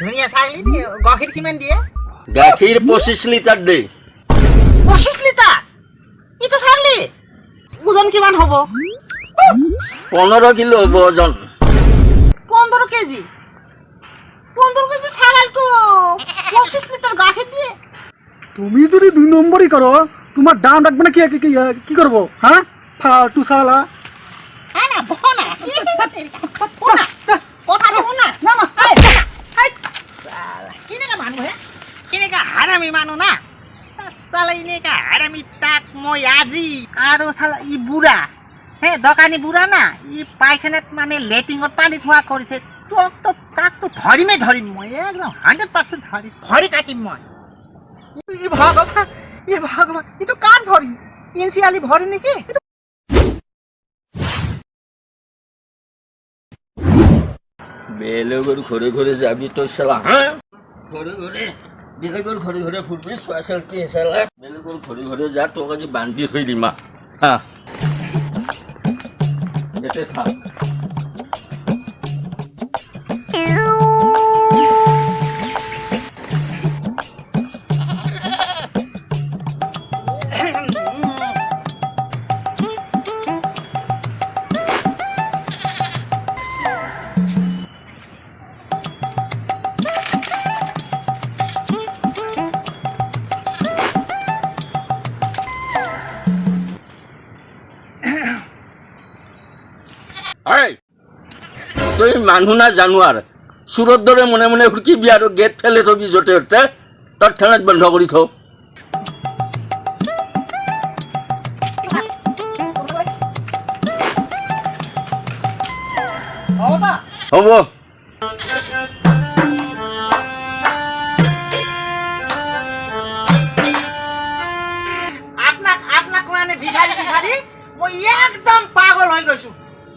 ধুনীয়া ছাগলী দিয়ে গাখীৰ কিমান দিয়ে গাখীৰ 25 লিটাৰ দিয়ে 25 লিটাৰ ইটো ছাগলী ওজন কিমান হ'ব 15 কিলো হ'ব ওজন 15 কেজি ছাগলটো 25 লিটার গাখীৰ দিয়ে তুমি যদি 2 নম্বরই করো তোমার দাম রাখবে না কি করবো হ্যাঁ ফালতু শালা হ্যাঁ না বনা বনা কথাটো শুনা না না কেনেকা মানুহ হে কেনেকা হাৰামি মানুহ না চালা এনেকা হাৰামি তাক মই আজি আৰু চালা ই বুঢ়া হে দোকানী বুঢ়া না ই পায়খানাত মানে লেট্ৰিঙত পানী থোৱা কৰিছে তাকতো ধৰিম মই একদম 100% ধৰিম ভৰি কাটিম মই ই ভগৱান এইটো কাৰ ভৰি ইনচিয়ালি ভৰি নেকি বেলেগৰ ঘৰে ঘৰে যাবি তই চালা ঘৰে ঘৰে বেলেগৰ ঘৰে ঘৰে ফুৰবি চোৱা কি চালা বেলেগৰ ঘৰে ঘৰে যা তোক আজি বান্ধি থৈ দিম হা এতে থাক তই মানুহ না জানুৱাৰ চুৰৰ দৰে মনে মনে হুকিবি আৰু গেট ফেলে থবি য'তে ত'তে তৎক্ষণাত বন্ধ কৰি থ হ'ব আপোনাক মানে বিচাৰি মই একদম পাগল হৈ গৈছো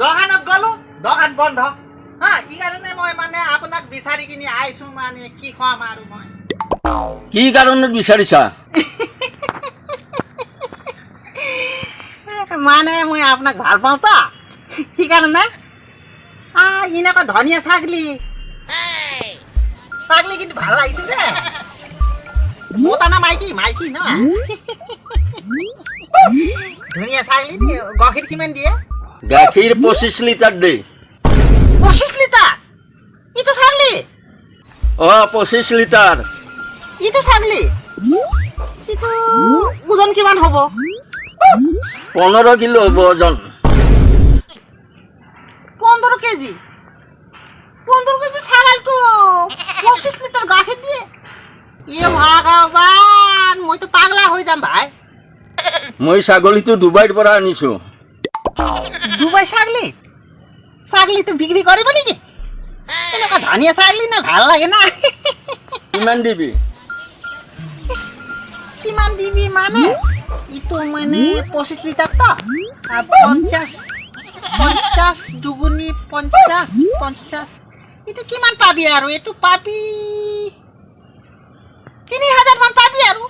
দোকানত গলো দোকান বন্ধ হা ই কাৰণে মই মানে আপোনাক বিচাৰি কিনি আইছো মানে কি খাম আৰু মই কি কাৰণত বিচাৰিছা মানে মই আপোনাক ভাল পাওঁ তো সেইকাৰণে এনেকুৱা ধনিয়া ছাগলী কিন্তু ভাল লাগিছে দে মতা না মাইকী ন ধুনীয়া ছাগলী দিয়ে গাখীৰ কিমান দিয়ে গাখীৰ 25 লিটাৰ দিয়ে 25 লিটাৰ ইটো ছাগলী 25 লিটাৰ ইটো ছাগলী ইটো ওজন কিমান হ'ব 15 কিলো হ'ব ওজন 15 কেজি ছাগলটো 25 লিটাৰ গাখীৰ দিয়ে ভগৱান মইতো পাগলা হৈ যাম ভাই মই ছাগলীটো ডুবাইৰ পৰা আনিছো ডুবাই ছাগলীটো বিক্ৰী কৰিব নেকি এনেকুৱা ধনিয়া ছাগলী না ভাল লাগে না কিমান দিবি মানে ইটো মানে 25 লিটাৰ তো 50 দুগুণী 50 এইটো কিমান পাবি আৰু এইটো পাবি 3000 মান পাবি আৰু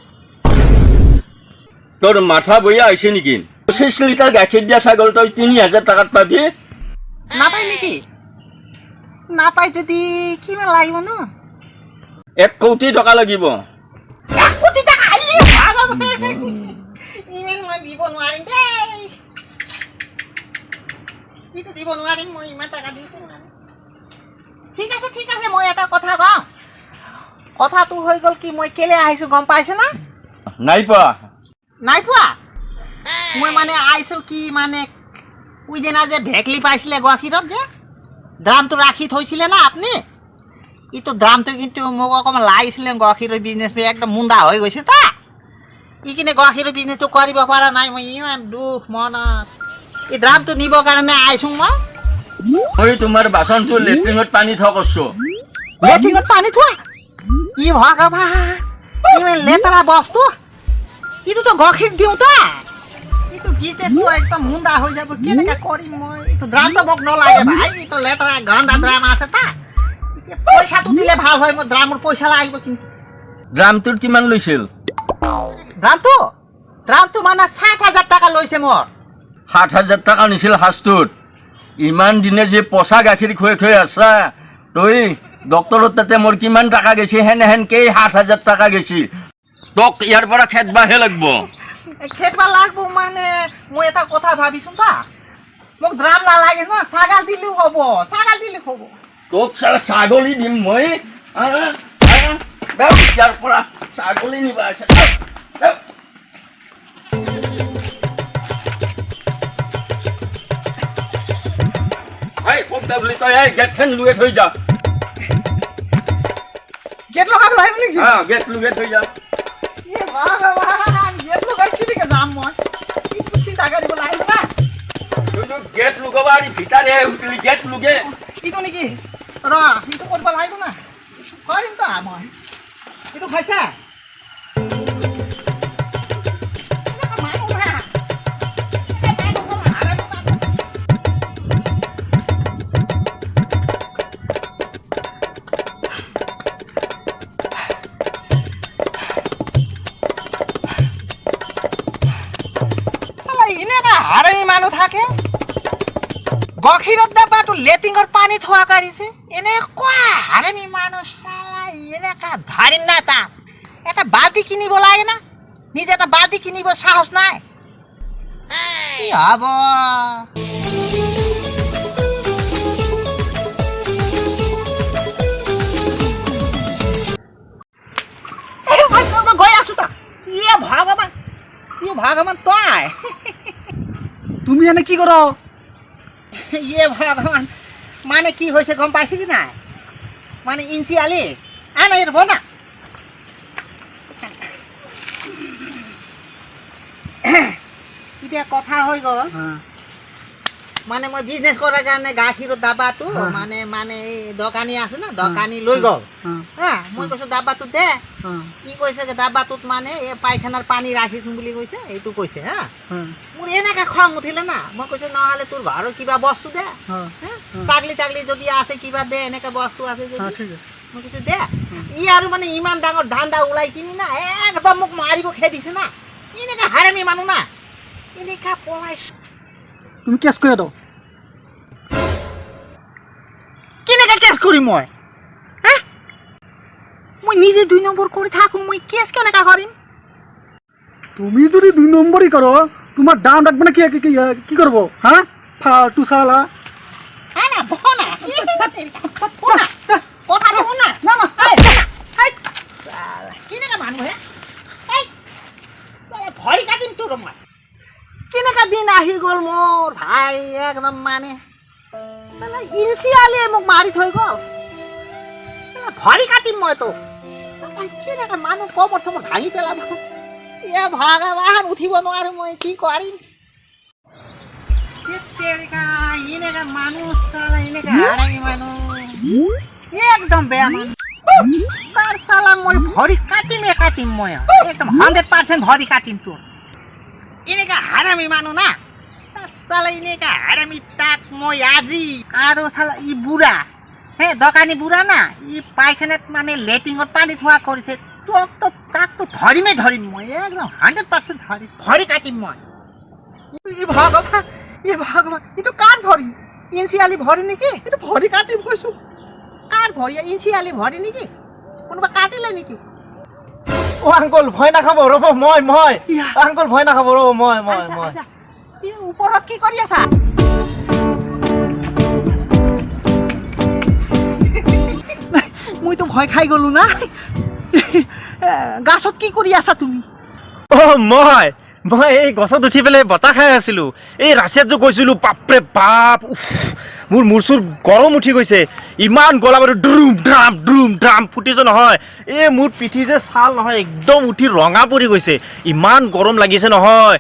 তোৰ মাথা বইয়া হৈছে নেকি 25 লিটাৰ গাখীৰ দিয়া ছাগল তই 3000 টকাত পাবি নাপাই নেকি নাপাই যদি কিমান লাগিব ন 1 কোটি টকা লাগিব 1 কোটি টকা ইমান মই দিব নোৱাৰিম দেই ইটো দিব নোৱাৰিম মই ইমান টকা দিব নোৱাৰিম ঠিক আছে মই এটা কথা কওঁ কথাটো হৈ গ'ল কি মই কেলে আহিছো গম পাইছে না নাই পোৱা মই মানে আইছো কি মানে উইদিনা যে ভেকলি পাইছিলে গাখীৰত যে ড্ৰামটো ৰাখি থৈছিলে না আপুনি ইটো ড্ৰামটো কিন্তু মোক অকণমান লাগিছিলে গাখীৰৰ বিজনেছ একদম মুন্দা হৈ গৈছে তা ইকিনে গাখীৰৰ বিজনেছটো কৰিব পৰা নাই মই ইমান দুখ মনত এই ড্ৰামটো নিবৰ কাৰণে আইছো মই তোমাৰ বাচনটো লেট্ৰিঙত পানী থোৱা কৰছো লেট্ৰিঙত পানী থোৱা ই ভগৱান ইমান লেতেৰা বস্তু ইটোতো গাখীৰ দিওঁ তা ইটো বিজনেছটো একদম মুন্দা হৈ যাব কেনেকৈ কৰিম মই ইটো ড্ৰামটো মোক নালাগে ভাই ইটো লেতেৰা গন্ধা ড্ৰাম আছে তা পইচাটো দিলে ভাল হয় মোৰ ড্ৰামৰ পইচা লাগিব কিন্তু ড্ৰামটোৰ কিমান লৈছিল ড্ৰামটো মানে 60,000 টকা লৈছে মোৰ 60,000 টকা নিছিল সাজটোত ইমান দিনে যে পচা গাখীৰ খুৱাই আছা তই ডক্টৰৰ তাতে মোৰ কিমান টকা গৈছে সেনেহেনকেই 7,000 টকা গৈছে তোক ইয়াৰ পৰা খেদবাহে লাগব খেদবা লাগবো মানে মই এটা কথা ভাবিছো তা মোক ড্ৰাম নালাগে না ছাগাল দিলেও হ'ব তোক ছাগলী দিম মই ইয়াৰ পৰা ছাগলী নিবা আছে বুলি তই গেটখন লুৱে থৈ যা গেট লগাব লাগিব নেকি গেট লুৱে থৈ যা ভগৱান গেট লগাই কেনেকৈ যাম মই এইটো চিন্তা কৰিব লাগিব না গেট লুকাবা আৰু ভিতৰে উঠলি গেট লুকে এইটো নেকি এইটো কৰিব লাগিব না কৰিম তা মই এইটো খাইছা হাৰামি মানুহ থাকে গাখীৰত ডাব্বাটো লেটিঙৰ পানী থোৱা কৰিছে এনেকুৱা হাৰামি মানুহ চালা এনেকা ধৰিম না তাক এটা বাল্টি কিনিব লাগে না নিজে এটা বাল্টি কিনিব সাহস নাই কি হব গৈ আছো তা ভগৱান তই তুমি এনে কি কৰ ভগৱান মানে কি হৈছে গম পাইছে কি নাই মানে ইঞ্চি আলি নাই ৰ'ব না এতিয়া কথা হৈ গ'ল মানে মই বিজনেছ কৰাৰ কাৰণে গাখীৰৰ ডাব্বাটো মানে এই দোকানী আছে না দোকানী লৈ গ'ল মই কৈছোঁ ডাব্বাটো দে কি কৈছে যে ডাব্বাটোত মানে এই পায়খানাৰ পানী ৰাখিছোঁ বুলি কৈছে এইটো কৈছে মোৰ এনেকৈ খং উঠিলে না মই কৈছোঁ নহ'লে তোৰ ঘৰৰ কিবা বস্তু দে চাগলি যদি আছে কিবা দে এনেকৈ বস্তু আছে যদি মই কৈছোঁ দে ই আৰু মানে ইমান ডাঙৰ ধান্দা ওলাই কিনি না একদম মোক মাৰিব খেদিছে না এনেকৈ হাৰামি মানুহ না এনেকৈ পলাইছোঁ তুমি কেছ কৰি দাও কেনেকৈ কেছ কৰিম মই নিজে 2 নম্বৰ কৰি থাকোঁ মই কেছ কেনেকৈ কৰিম তুমি যদি 2 নম্বরই করো তোমার দাম রাখবে না কি করবো হ্যাঁ ফালতু শালা না বনা কথা দেখো না কেনেকৈ মানুহ ভৰি কাটিম তোৰ মই কেনেকৈ দিন আহি গ'ল মোৰ ভাই একদম মানে ইনচিয়ালিয়ে মোক মাৰি থৈ গ'ল ভৰি কাটিম মই তোক কেনেকৈ মানুহ কমৰ চমৰ ভাঙি পেলাব ভগৱান উঠিব নোৱাৰো মই কি কৰিম এনেকৈ মানুহ এনেকৈ হাৰামি মানুহ একদম বেয়া মানুহ তাৰ চালা মই ভৰি কাটিম মই একদম 100% ভৰি কাটিম তোৰ এনেকৈ হাৰামি মানুহ না চালা এনেকৈ হাৰামি তাক মই আজি আৰু চালা ই বুঢ়া দোকানী বুঢ়া না ই পায়খানাত মানে লেট্ৰিঙত পানী থোৱা কৰিছে তাকতো ধৰিম মই একদম 100% ধৰিম ভৰি কাটিম মই ভগৱান এইটো কাৰ ভৰি ইঞ্চিয়ালি ভৰি নেকি এইটো ভৰি কাটিম কৈছোঁ কাৰ ভৰি ইঞ্চিয়ালি ভৰি নেকি কোনোবা কাটিলে নেকি আংকল ভয় নাখাব ৰ'ব মই আংকল ভয় নাখাব ৰ'ব মই ওপৰত কি কৰি আছা মইতো ভয় খাই গ'লো না গাছত কি কৰি আছা তুমি মই এই গছত উঠি পেলাই বতাহ খাই আছিলোঁ এই ৰাছিয়াত যে গৈছিলোঁ বাপৰে বাপ মোৰ মূৰ চুৰ গৰম উঠি গৈছে ইমান গলা বাৰু ড্ৰুম ড্ৰাম ফুটিছে নহয় এই মোৰ পিঠি যে ছাল নহয় একদম উঠি ৰঙা পৰি গৈছে ইমান গৰম লাগিছে নহয়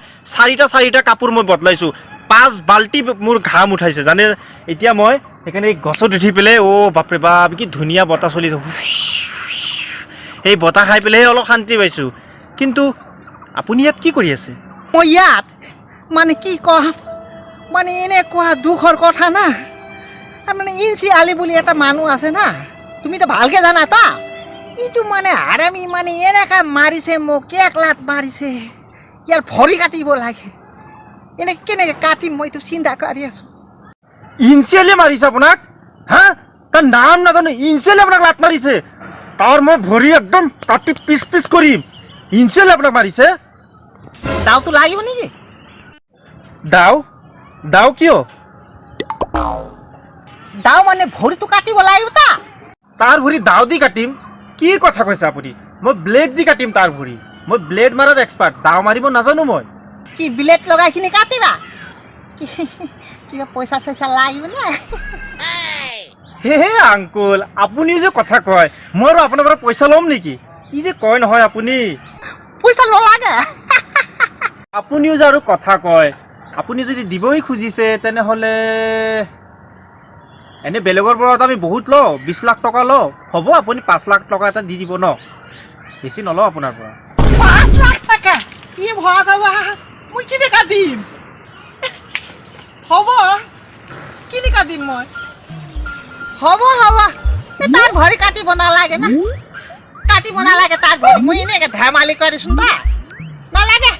চাৰিটা কাপোৰ মই বদলাইছোঁ 5 বাল্টি মোৰ ঘাম উঠাইছে জানে এতিয়া মই সেইকাৰণে এই গছত উঠি পেলাই বাপৰে বাপ কি ধুনীয়া বতাহ চলিছে এই বতাহ খাই পেলাই অলপ শান্তি পাইছোঁ কিন্তু আপুনি ইয়াত কি কৰি আছে মই ইয়াত মানে কি কম মানে এনেকুৱা দুখৰ কথা না মানে ইঞ্চিয়ালি বুলি এটা মানুহ আছে না তুমিতো ভালকৈ জানা তা এইটো মানে হাৰামি মানে এনেকৈ মাৰিছে মোক 1 লাখ মাৰিছে ইয়াৰ ভৰি কাটিব লাগে কেনেকৈ কাটিম মই এইটো চিন্তা কৰি আছোঁ ইঞ্চিয়ালি মাৰিছে আপোনাক হা তাৰ নাম নাজানো ইনচিয়েলি আপোনাক লাত মাৰিছে তাৰ মই ভৰি একদম কাটি পিচ পিচ কৰিম ইনচিয়েলি আপোনাক মাৰিছে দাওটো লাগিব নেকি দাও দাও কিয় দাও মানে ভৰিটো কাটিব লাগিব তা তাৰ ভৰি দাও দি কাটিম কি কথা কৈছে আপুনি মই ব্লেড দি কাটিম তাৰ ভৰি মই ব্লেড মাৰাত এক্সপাৰ্ট দাও মাৰিব নাজানো মই কি ব্লেড লগাই কিনে কাটিবা কিবা পইচা চইচা লাগিব নে হে আংকুল আপুনিও যে কথা কয় মই আৰু আপোনাৰ পৰা পইচা ল'ম নেকি কি যে কয় নহয় আপুনি পইচা নলাগে আপুনিও যে আৰু কথা কয় আপুনি যদি দিবই খুজিছে তেনেহ'লে এনে বেলেগৰ পৰা আমি বহুত লওঁ 20 লাখ টকা লওঁ হ'ব আপুনি 5 লাখ টকা এটা দি দিব ন বেছি নলওঁ আপোনাৰ পৰা 5 লাখ টাকা কি ভগৱান মই কেনেকা দিম হ'ব কেনেকা দিম মই হ'ব তাৰ ভৰি কাটিব নালাগে না কাটিব নালাগে তাৰ ভৰি মই এনেকে ধেমালি কৰিছোঁ তা নালাগে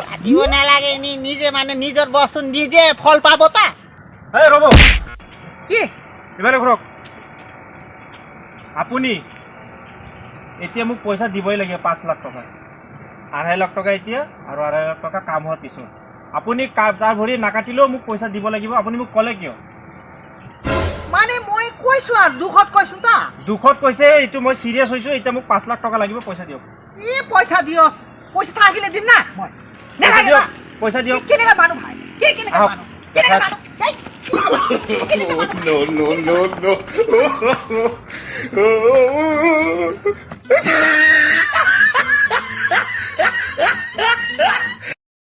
কাটিব নালাগে নিজে মানে নিজৰ বস্তু নিজে ফল পাব তা এই ৰ'ব কি এবাৰে ঘৰক আপুনি এতিয়া মোক পইচা দিবই লাগে 5 লাখ টকা 2.5 লাখ টকা এতিয়া আৰু 2.5 লাখ টকা কাম হোৱাৰ পিছত আপুনি তাৰ ভৰি নাকাটিলেও মোক পইচা দিব লাগিব আপুনি মোক ক'লে কিয় মানে মই কৈছোঁ আৰু দুখত কৈছোঁ তা দুখত কৈছে এইটো মই চিৰিয়াছ হৈছোঁ এতিয়া মোক 5 লাখ টকা লাগিব পইচা দিয়ক পইচা দিয় পইচা থাকিলে দিম না মই নালাগে না পইচা দিয়ক কেনেকা মানুহ ভাই কেনেকা আহক। মানুহ কেনেকা মানুহ এই, কেনেকা মানুহ? no.